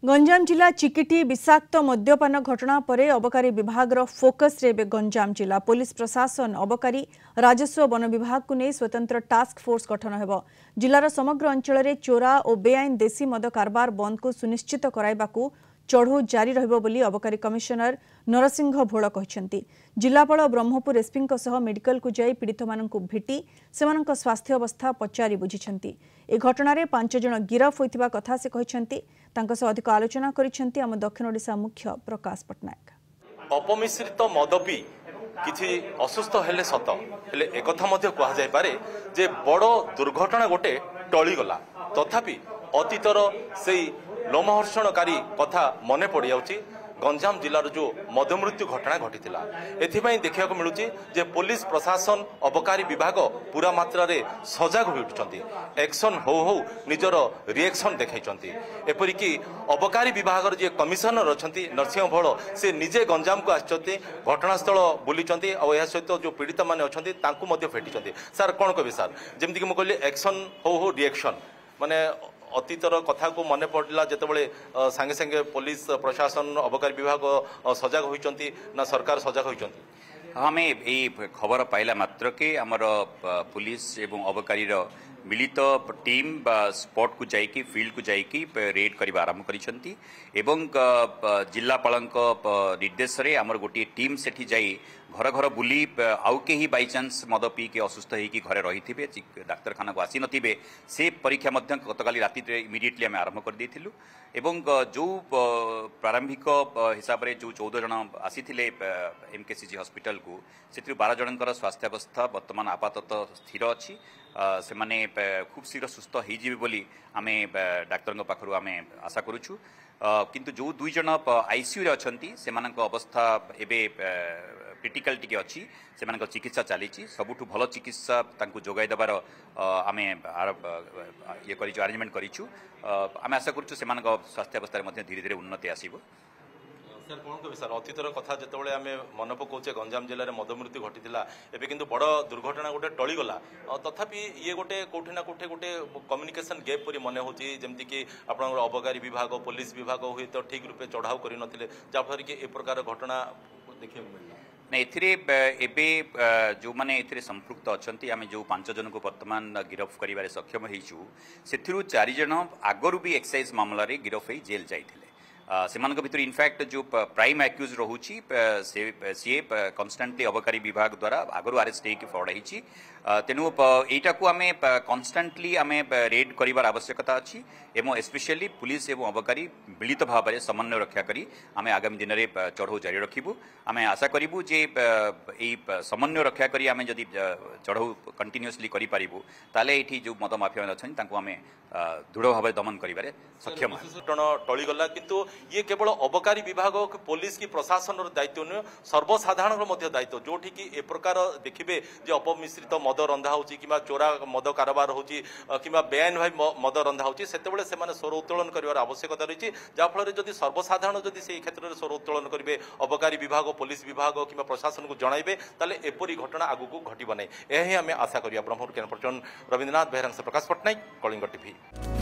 गंजाम जिला चिकिटी विषाक्त मद्यपान घटना पर अबकारी विभाग फोकस रे गंजाम जिला पुलिस प्रशासन अबकारी राजस्व वन विभाग को नहीं स्वतंत्र टास्क फोर्स गठन होब। जिलार समग्र अंचल में चोरा और बेआईन देशी मद कारबार बंद को सुनिश्चित कराइबाकू चढ़ऊ जारी रहिबो बोली अबकारी कमिशनर नरसिंह भोल कहते। जिलापाल ब्रह्मपुर एसपी मेडिकल को जाई पीड़ित मानक भेटी सेमानक स्वास्थ्य अवस्था पचारि बुझिछंती। ए घटना रे 5 जन गिरफ होइतिबा कथा से कहछंती। तांको से अधिक आलोचना करिछंती आम दक्षिण ओडिशा मुख्य प्रकाश पटनायक। अपमिश्रित मद पी किछि असुस्थ हेले सत हेले एकथा मध्य कहा जाय पारे जे बड़ दुर्घटना गोटे टळी गला तथापि अतीतर सेई लोमहर्षणकारी कथा मने पड़ जाउछि। गंजाम जिलार जो मदमृत्यु घटना घटी एथिपाई देखा मिलूँ जे पुलिस प्रशासन अबकारी विभाग पूरा मात्रा रे सजग हो उठुचंती एक्शन हो निजर रिएक्शन देखाई एपरिक अबकारी विभाग जे कमिशनर अच्छा नरसिंह भोल से निजे गंजाम को आसते घटनास्थल बुली सहित जो पीड़ित मैंने अच्छा भेटी सार कौन कह सार जमीक मुझे कहली एक्शन हो रिएक्शन माने अतीतर कथा को मन पड़ा जितेबाला सांगे सांगे पुलिस प्रशासन अबकारी विभाग सजग होती ना सरकार सजग होती। हमें ये खबर पाइला मात्र के आमर पुलिस एवं अबकारी मिलित टीम स्पॉट को जाइकी फील्ड को जाइकी रेड करने आरंभ करिसेंती एवं जिलापाल निर्देश रे आमर गोटे टीम सेठी जाई घर घर बुली आउ के बाई चांस मद पी के असुस्थ होगी घरे रही थे डाक्तरखाना को आसी नथिबे से परीक्षा गतकाली राति इमिडिएटली आम आरंभ कर देथिलु एवं जो प्रारंभिक हिसाब से जो 14 जन आसी एमकेसीजी हॉस्पिटल को से 12 जनकर स्वास्थ्यावस्था वर्तमान आपातत स्थिर अच्छी से माने खूब शीघ्र सुस्थ हो बोली आमे डाक्तर पाखु आमे आशा करुछु किंतु जो 2 जन आईसीयू रे अछंती सेमानक अवस्था एबे क्रिटिकल टिके अच्छी से चिकित्सा चली सबुठु भल चिकित्सा तांकु जोगाई देवार आमे ये करिछु अरेंजमेंट करिछु आमे आशा करुछु सेमानक स्वास्थ्य अवस्था में धीरे धीरे उन्नति आसीबो। सर कौन कह सर अतीतर कथा जिते आम मन पकाचे गंजाम जिले में मदमृत्यु घटी एवं किंतु बड़ दुर्घटना गोटे टलीगला तथापि ये गोटे कौटी ना कौटे गोटे कम्युनिकेशन गैप परी मन होती जमीक आप अबकारी विभाग पुलिस विभाग हुए तो ठीक रूपे चढ़ाऊ कर जहाँफल कि ए प्रकार घटना देखा मिलला एबे जो माने एथिरे संपृक्त अच्छी आम जो 5 जन को वर्तमान गिरफ कर सक्षम होइछु सेथिरु 4 जन आगरू भी एक्साइज मामला रे गिरफ हो जेल जाइथिले सेमानक भितर इनफैक्ट जो प्राइम एक्यूज रोची सी कन्स्टांटली अबकारी विभाग द्वारा आगरू अरेस्ट होकर फरवर्ड होती तेणु यहीटा को आम कन्स्टांटली आम रेड कर आवश्यकता अच्छी एवं स्पेशली पुलिस एवं अबकारी मिलित भाव में समन्वय रक्षा करी आम आगामी दिन में चढ़ऊ जारी रखू आम आशा करूँ जे समन्वय रक्षा करी आम जदि चढ़ऊ कंटिन्यूअसली करूँ ताले ये जो मद माफिया अच्छा आम दृढ़ भाव दमन कर सक्षम टलीगला किंतु ये केवल अबकारी विभाग पुलिस की प्रशासन दायित्व नुह सर्वसाधारण दायित्व जो कि ए प्रकार देखिए जे अपमिश्रित मद रंधा हो चोरा मद कारबार हो बेआईन भाई मद रंधा हो स्वर उत्तोलन कर आवश्यकता रही जहाँफल जदि सर्वसाधारण जदि से क्षेत्र में स्वर उत्तोलन करेंगे अबकारी विभाग पुलिस विभाग कि प्रशासन को जनइबे ताले एपरी घटना आगू घटब ना यह आम आशा करिया। ब्रह्मपुर केन्द्र रवींद्रनाथ बेहरा से प्रकाश पट्टनायक कलिंग टीवी।